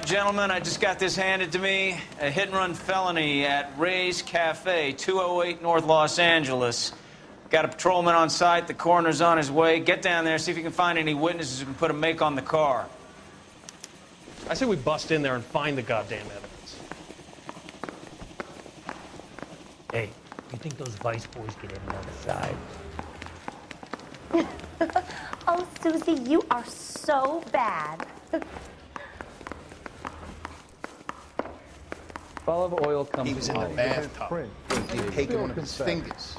right, gentlemen, I just got this handed to me. A hit-and-run felony at Ray's Cafe, 208 North Los Angeles. Got a patrolman on site. The coroner's on his way. Get down there, see if you can find any witnesses who can put a make on the car. I say we bust in there and find the goddamn evidence. Hey, you think those Vice boys get in on the side? Oh, Susie, you are so bad. Ball of oil comes He was in the bathtub. He'd taken one of his fingers.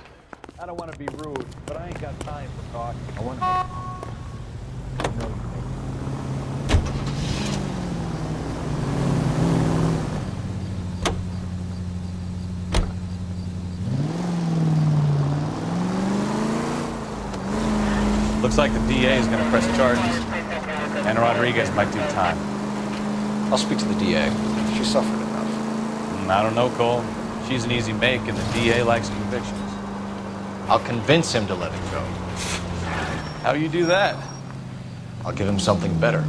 I don't want to be rude, but I ain't got time for talk. I want Looks like the DA is going to press charges, and Rodriguez might do time. I'll speak to the DA. She suffered enough. I don't know, Cole. She's an easy make, and the DA likes convictions. I'll convince him to let it go. How do you do that? I'll give him something better.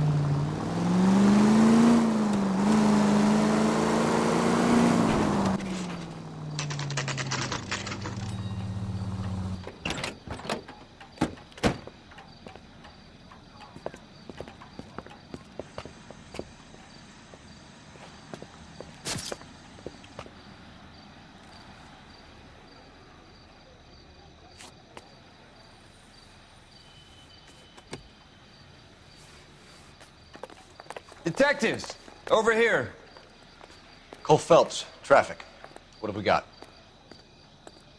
Detectives, over here. Cole Phelps, traffic. What have we got?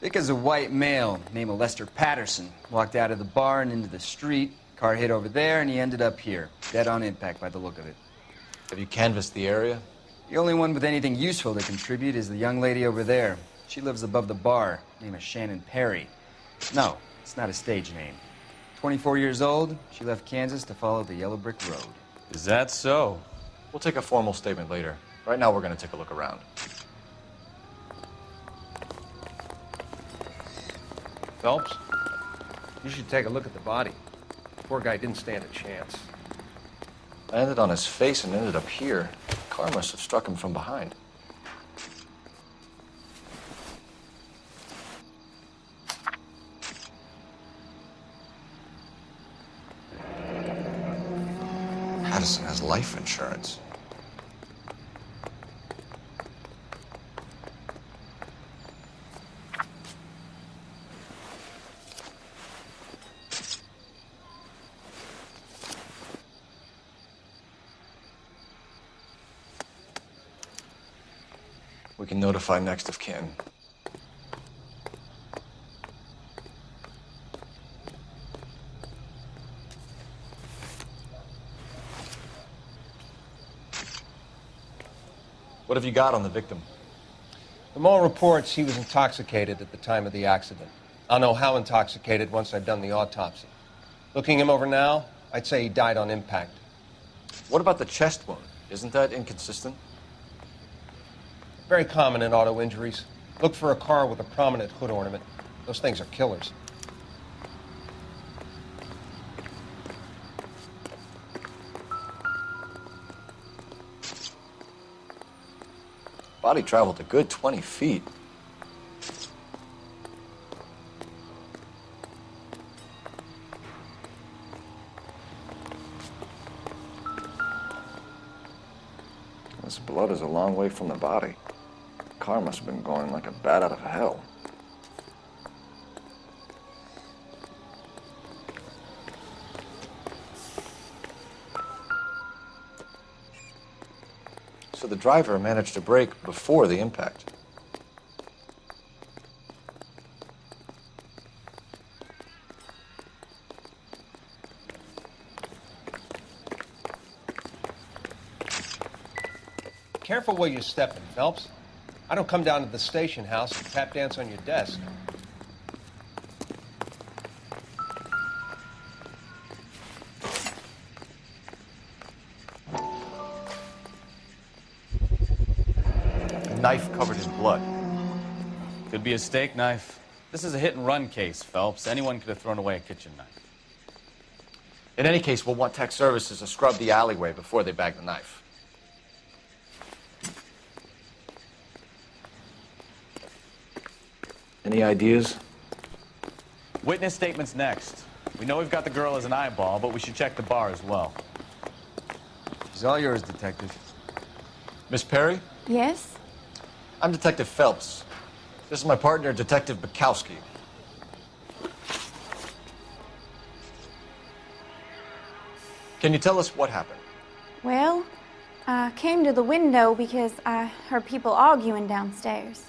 Thick as a white male, name of Lester Pattison. Walked out of the bar and into the street. Car hit over there, and he ended up here. Dead on impact by the look of it. Have you canvassed the area? The only one with anything useful to contribute is the young lady over there. She lives above the bar. Name is Shannon Perry. No, it's not a stage name. 24 years old, she left Kansas to follow the yellow brick road. Is that so? We'll take a formal statement later. Right now, we're going to take a look around. Phelps, you should take a look at the body. Poor guy didn't stand a chance. I landed on his face and ended up here. The car must have struck him from behind. Pattison has life insurance. We can notify next of kin. What have you got on the victim? From all reports, he was intoxicated at the time of the accident. I'll know how intoxicated once I've done the autopsy. Looking him over now, I'd say he died on impact. What about the chest wound? Isn't that inconsistent? Very common in auto injuries. Look for a car with a prominent hood ornament. Those things are killers. Body traveled a good 20 feet. This blood is a long way from the body. The car must have been going like a bat out of hell. So the driver managed to brake before the impact. Careful where you're stepping, Phelps. I don't come down to the station house and tap dance on your desk. A knife covered in blood. Could be a steak knife. This is a hit-and-run case, Phelps. Anyone could have thrown away a kitchen knife. In any case, we'll want tech services to scrub the alleyway before they bag the knife. Any ideas? Witness statements next. We know we've got the girl as an eyeball, but we should check the bar as well. She's all yours, Detective. Miss Perry? Yes? I'm Detective Phelps. This is my partner, Detective Bekowsky. Can you tell us what happened? Well, I came to the window because I heard people arguing downstairs.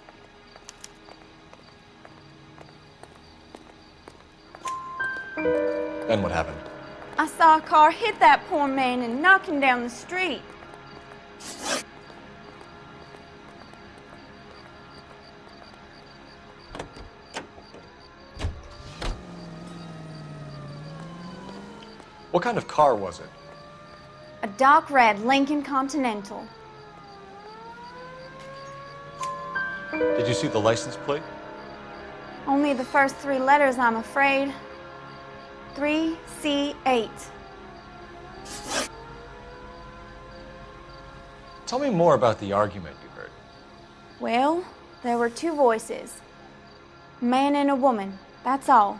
Then what happened? I saw a car hit that poor man and knock him down the street. What kind of car was it? A dark red Lincoln Continental. Did you see the license plate? Only the first 3 letters, I'm afraid. 3C8. Tell me more about the argument you heard. Well, there were 2 voices. A man and a woman, that's all.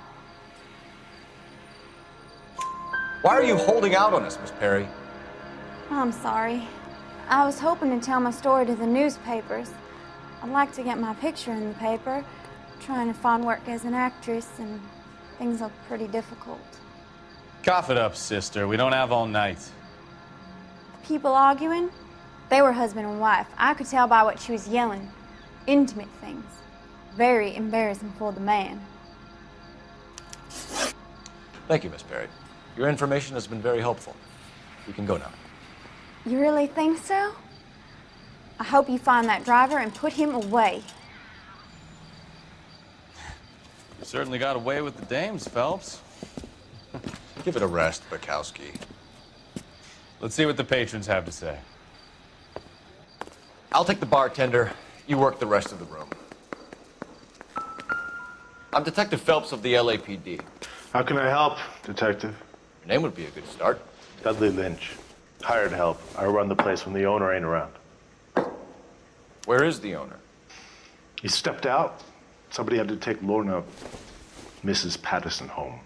Why are you holding out on us, Miss Perry? I'm sorry. I was hoping to tell my story to the newspapers. I'd like to get my picture in the paper. Trying to find work as an actress, and things look pretty difficult. Cough it up, sister. We don't have all night. People arguing? They were husband and wife. I could tell by what she was yelling. Intimate things. Very embarrassing for the man. Thank you, Miss Perry. Your information has been very helpful. You can go now. You really think so? I hope you find that driver and put him away. You certainly got away with the dames, Phelps. Give it a rest, Bekowsky. Let's see what the patrons have to say. I'll take the bartender. You work the rest of the room. I'm Detective Phelps of the LAPD. How can I help, Detective? Your name would be a good start. Dudley Lynch. Hired help. I run the place when the owner ain't around. Where is the owner? He stepped out. Somebody had to take Lorna, Mrs. Pattison, home.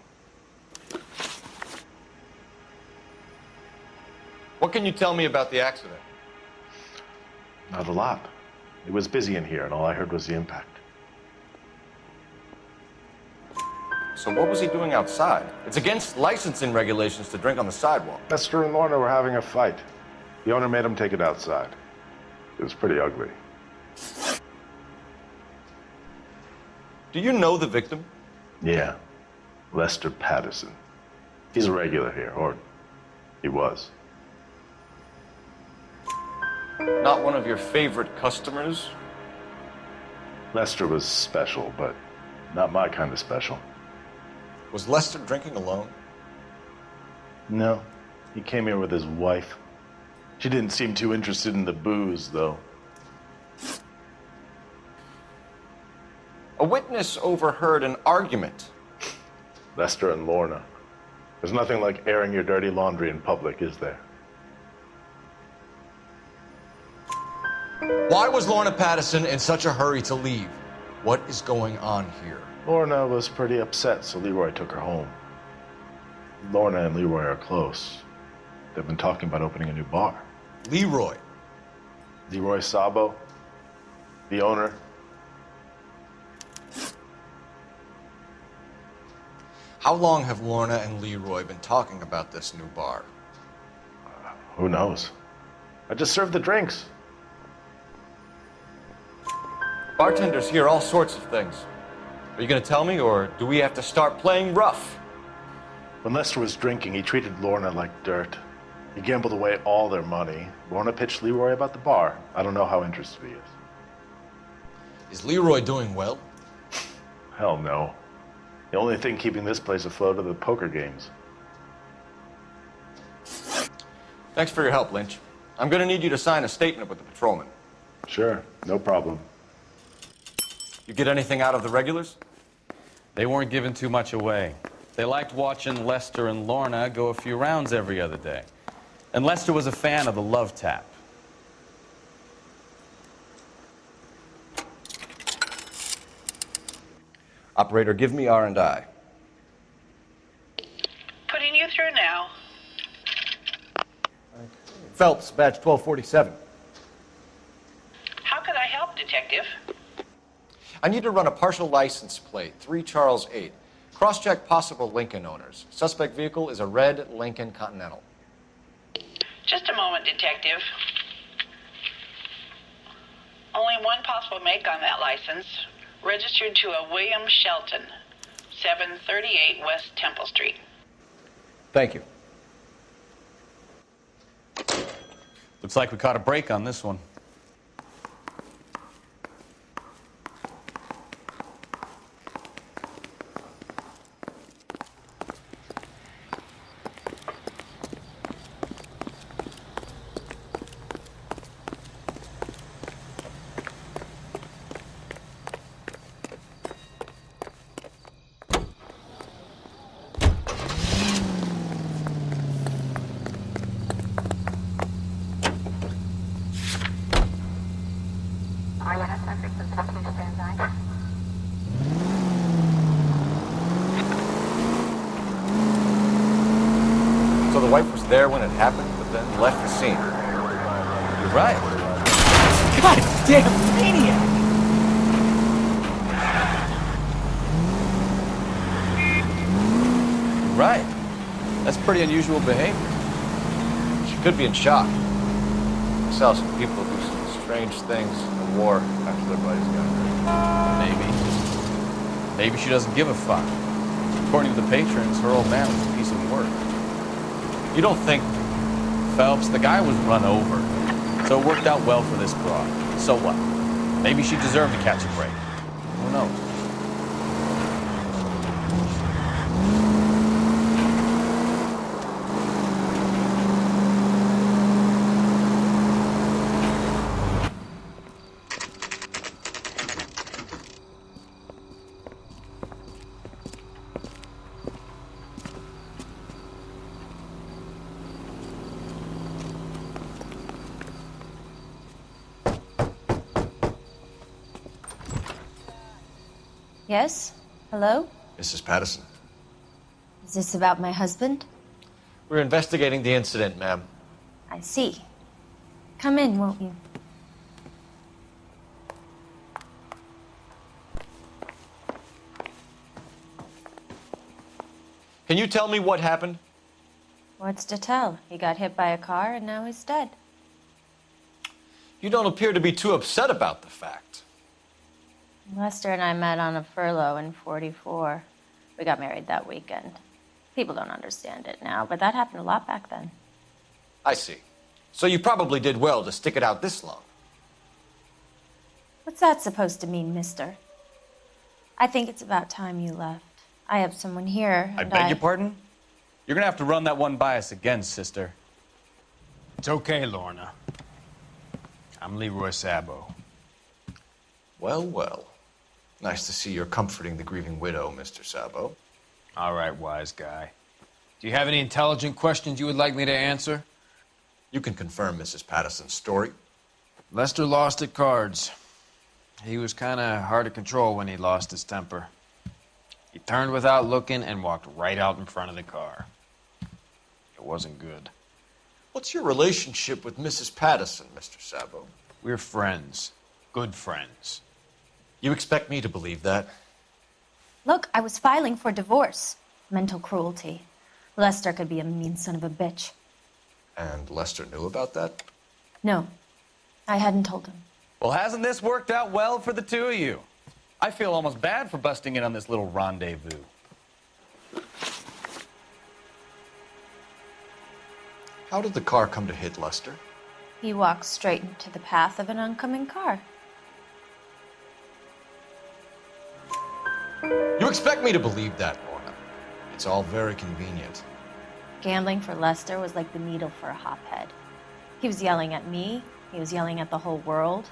What can you tell me about the accident? Not a lot. It was busy in here, and all I heard was the impact. So what was he doing outside? It's against licensing regulations to drink on the sidewalk. Lester and Lorna were having a fight. The owner made him take it outside. It was pretty ugly. Do you know the victim? Yeah. Lester Pattison. He's a regular here, or he was. Not one of your favorite customers? Lester was special, but not my kind of special. Was Lester drinking alone? No. He came here with his wife. She didn't seem too interested in the booze, though. A witness overheard an argument. Lester and Lorna. There's nothing like airing your dirty laundry in public, is there? Why was Lorna Pattison in such a hurry to leave? What is going on here? Lorna was pretty upset, so Leroy took her home. Lorna and Leroy are close. They've been talking about opening a new bar. Leroy? Leroy Sabo, the owner. How long have Lorna and Leroy been talking about this new bar? Who knows? I just served the drinks. Bartenders hear all sorts of things. Are you going to tell me, or do we have to start playing rough? When Lester was drinking, he treated Lorna like dirt. He gambled away all their money. Lorna pitched Leroy about the bar. I don't know how interested he is. Is Leroy doing well? Hell no. The only thing keeping this place afloat are the poker games. Thanks for your help, Lynch. I'm going to need you to sign a statement with the patrolman. Sure, no problem. You get anything out of the regulars? They weren't giving too much away. They liked watching Lester and Lorna go a few rounds every other day. And Lester was a fan of the love tap. Operator, give me R&I. Putting you through now. Phelps, badge 1247. How could I help, Detective? I need to run a partial license plate, 3 Charles 8. Cross-check possible Lincoln owners. Suspect vehicle is a red Lincoln Continental. Just a moment, Detective. Only one possible make on that license. Registered to a William Shelton, 738 West Temple Street. Thank you. Looks like we caught a break on this one. So the wife was there when it happened, but then left the scene. You're right. God damn maniac! You're right. That's pretty unusual behavior. She could be in shock. I saw some people do some strange things in war after their buddies got hurt. Maybe. Maybe she doesn't give a fuck. According to the patrons, her old man was a piece of work. You don't think... Phelps, the guy was run over. So it worked out well for this broad. So what? Maybe she deserved to catch a break. Who knows? Yes? Hello? Mrs. Pattison. Is this about my husband? We're investigating the incident, ma'am. I see. Come in, won't you? Can you tell me what happened? What's to tell? He got hit by a car and now he's dead. You don't appear to be too upset about the fact. Lester and I met on a furlough in '44. We got married that weekend. People don't understand it now, but that happened a lot back then. I see. So you probably did well to stick it out this long. What's that supposed to mean, mister? I think it's about time you left. I have someone here, I and beg your pardon? You're gonna have to run that one by us again, sister. It's okay, Lorna. I'm Leroy Sabo. Well, well. Nice to see you're comforting the grieving widow, Mr. Sabo. All right, wise guy. Do you have any intelligent questions you would like me to answer? You can confirm Mrs. Pattison's story. Lester lost at cards. He was kind of hard to control when he lost his temper. He turned without looking and walked right out in front of the car. It wasn't good. What's your relationship with Mrs. Pattison, Mr. Sabo? We're friends. Good friends. You expect me to believe that? Look, I was filing for divorce. Mental cruelty. Lester could be a mean son of a bitch. And Lester knew about that? No, I hadn't told him. Well, hasn't this worked out well for the two of you? I feel almost bad for busting in on this little rendezvous. How did the car come to hit Lester? He walked straight into the path of an oncoming car. You expect me to believe that, Lorna. It's all very convenient. Gambling for Lester was like the needle for a hophead. He was yelling at me. He was yelling at the whole world.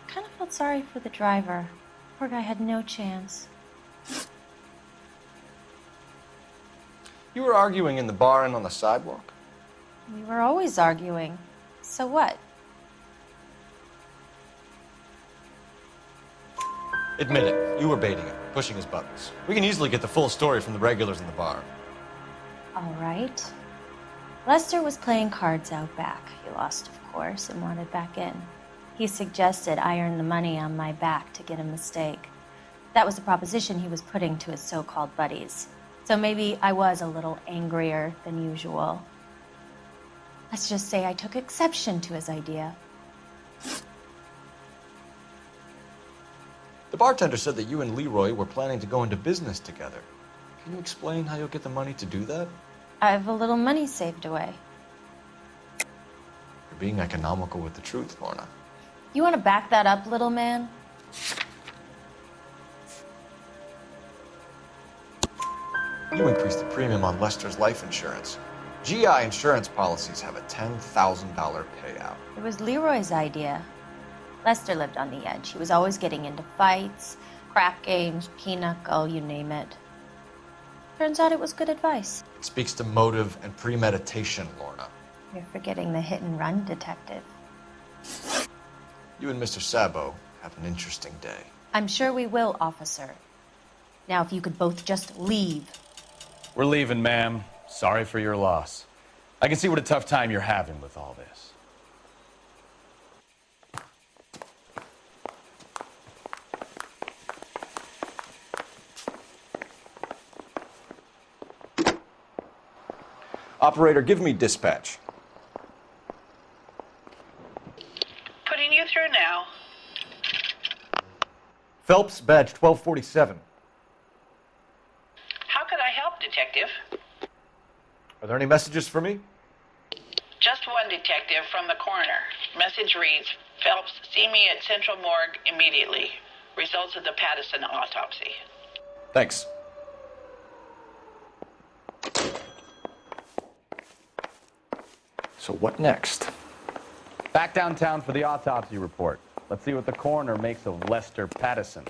I kind of felt sorry for the driver. Poor guy had no chance. You were arguing in the bar and on the sidewalk? We were always arguing. So what? Admit it. You were baiting him, pushing his buttons. We can easily get the full story from the regulars in the bar. All right. Lester was playing cards out back. He lost, of course, and wanted back in. He suggested I earn the money on my back to get a mistake. That was the proposition he was putting to his so-called buddies. So maybe I was a little angrier than usual. Let's just say I took exception to his idea. The bartender said that you and Leroy were planning to go into business together. Can you explain how you'll get the money to do that? I have a little money saved away. You're being economical with the truth, Lorna. You want to back that up, little man? You increased the premium on Lester's life insurance. GI insurance policies have a $10,000 payout. It was Leroy's idea. Lester lived on the edge. He was always getting into fights, crap games, pinochle, you name it. Turns out it was good advice. It speaks to motive and premeditation, Lorna. You're forgetting the hit-and-run detective. You and Mr. Sabo have an interesting day. I'm sure we will, officer. Now, if you could both just leave. We're leaving, ma'am. Sorry for your loss. I can see what a tough time you're having with all this. Operator, give me dispatch. Putting you through now. Phelps, badge 1247. How could I help, Detective? Are there any messages for me? Just one detective from the coroner. Message reads, Phelps, see me at Central Morgue immediately. Results of the Pattison autopsy. Thanks. So what next? Back downtown for the autopsy report. Let's see what the coroner makes of Lester Pattison.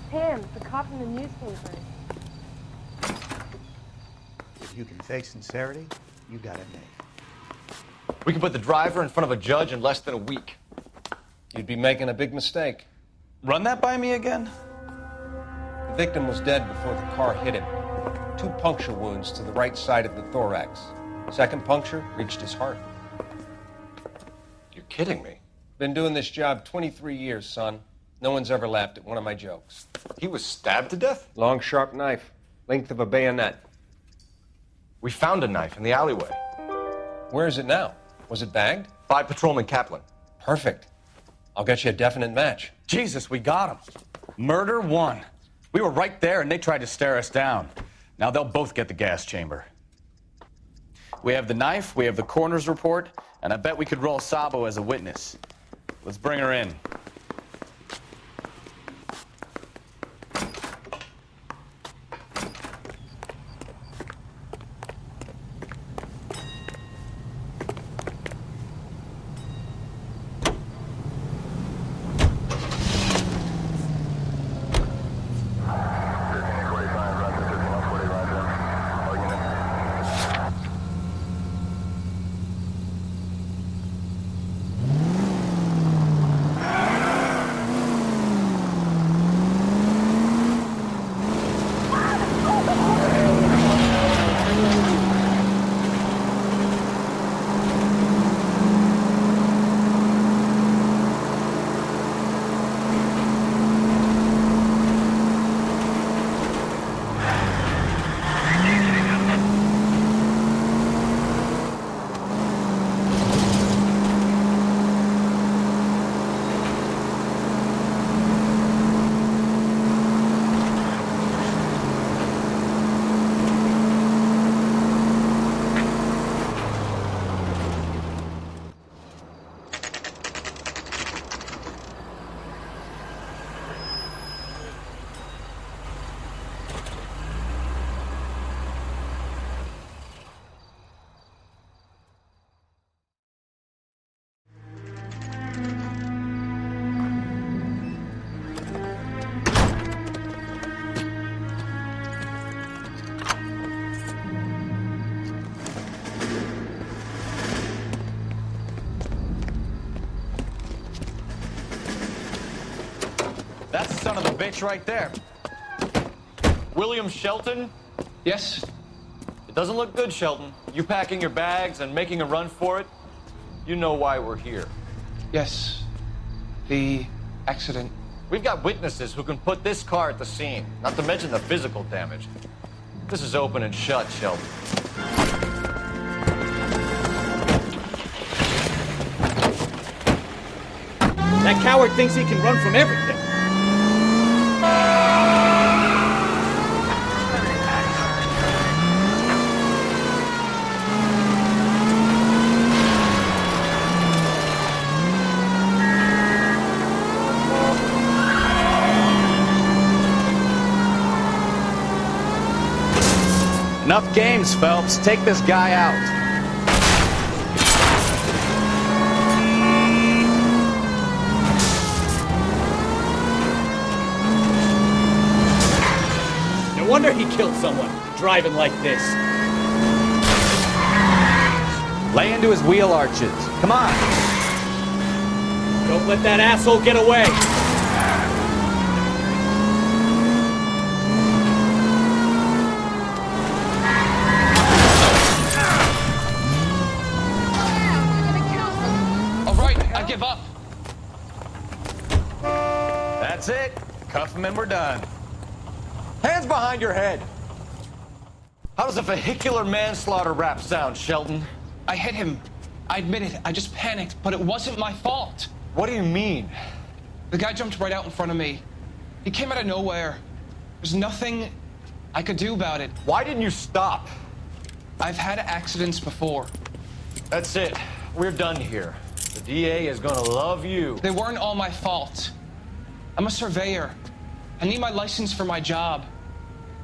Him, the cop in the newspaper. If you can fake sincerity, you got it made. We can put the driver in front of a judge in less than a week. You'd be making a big mistake. Run that by me again? The victim was dead before the car hit him. 2 puncture wounds to the right side of the thorax. Second puncture reached his heart. You're kidding me. Been doing this job 23 years, son. No one's ever laughed at one of my jokes. He was stabbed to death? Long, sharp knife. Length of a bayonet. We found a knife in the alleyway. Where is it now? Was it bagged? By Patrolman Kaplan. Perfect. I'll get you a definite match. Jesus, we got him. Murder 1. We were right there and they tried to stare us down. Now they'll both get the gas chamber. We have the knife, we have the coroner's report, and I bet we could roll Sabo as a witness. Let's bring her in. That's the son of a bitch right there. William Shelton? Yes? It doesn't look good, Shelton. You packing your bags and making a run for it? You know why we're here. Yes. The accident. We've got witnesses who can put this car at the scene, not to mention the physical damage. This is open and shut, Shelton. That coward thinks he can run from everything. Enough games, Phelps. Take this guy out. No wonder he killed someone, driving like this. Lay into his wheel arches. Come on. Don't let that asshole get away. Give up. That's it. Cuff him and we're done. Hands behind your head. How does a vehicular manslaughter rap sound, Shelton? I hit him. I admit it. I just panicked, but it wasn't my fault. What do you mean? The guy jumped right out in front of me. He came out of nowhere. There's nothing I could do about it. Why didn't you stop? I've had accidents before. That's it. We're done here. The DA is gonna love you. They weren't all my fault. I'm a surveyor. I need my license for my job.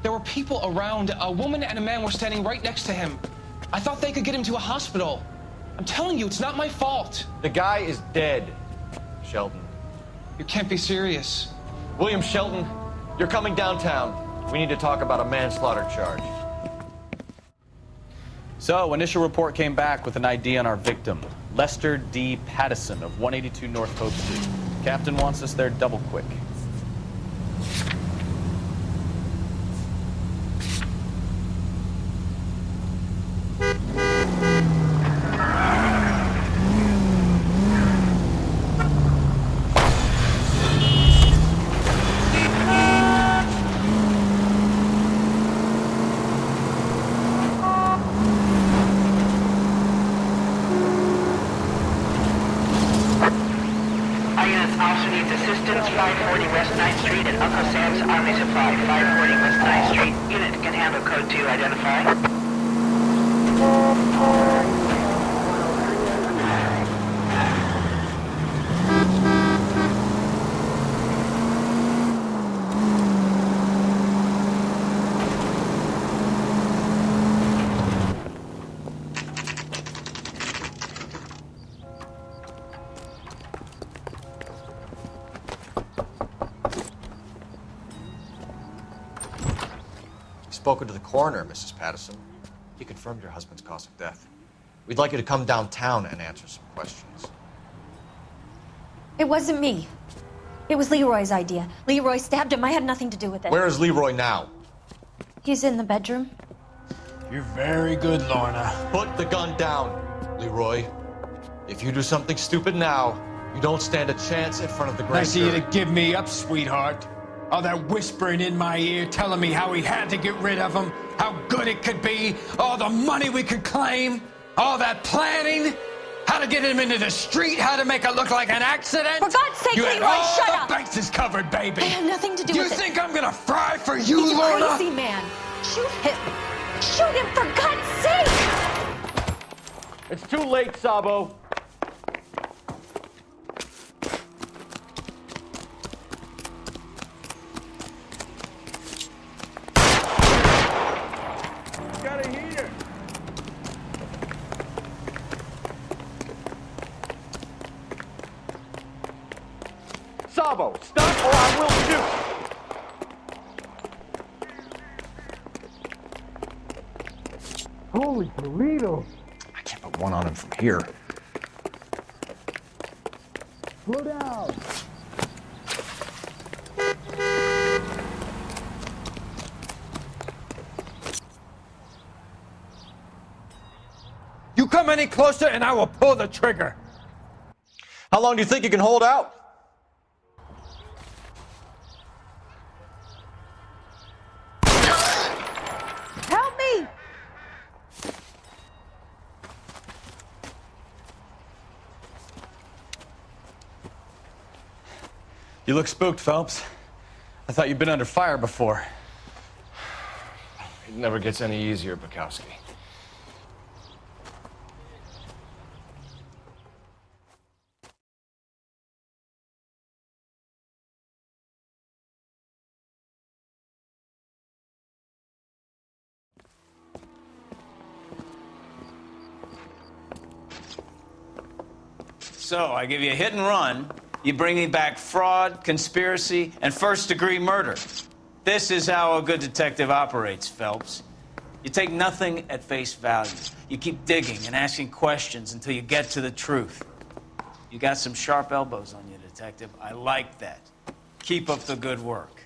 There were people around. A woman and a man were standing right next to him. I thought they could get him to a hospital. I'm telling you, it's not my fault. The guy is dead, Shelton. You can't be serious. William Shelton, you're coming downtown. We need to talk about a manslaughter charge. So, initial report came back with an ID on our victim, Lester D. Pattison of 182 North Hope Street. Captain wants us there double quick. Officer needs assistance, 540 West 9th Street and Uncle Sam's Army Supply, 540 West 9th Street. Unit can handle code 2, identify. Spoken to the coroner, Mrs. Pattison. He confirmed your husband's cause of death. We'd like you to come downtown and answer some questions. It wasn't me. It was Leroy's idea. Leroy stabbed him. I had nothing to do with it. Where is Leroy now? He's in the bedroom. You're very good, Lorna. Put the gun down, Leroy. If you do something stupid now, you don't stand a chance in front of the grand Nice of you jury. to give me up, sweetheart. All that whispering in my ear, telling me how we had to get rid of him, how good it could be, all the money we could claim, all that planning, how to get him into the street, how to make it look like an accident. For God's sake, you Leroy, had all shut the up! bases covered, baby. I had nothing to do with it. You think I'm gonna fry for you, He's Lorna? a crazy man. Shoot him. Shoot him, for God's sake! It's too late, Sabo. Sabo, stop or I will shoot! Holy Toledo. I can't put one on him from here. Slow down. come any closer and I will pull the trigger. How long do you think you can hold out? Help me! You look spooked, Phelps. I thought you'd been under fire before. It never gets any easier, Bekowsky. So, I give you a hit and run. You bring me back fraud, conspiracy, and first-degree murder. This is how a good detective operates, Phelps. You take nothing at face value. You keep digging and asking questions until you get to the truth. You got some sharp elbows on you, detective. I like that. Keep up the good work.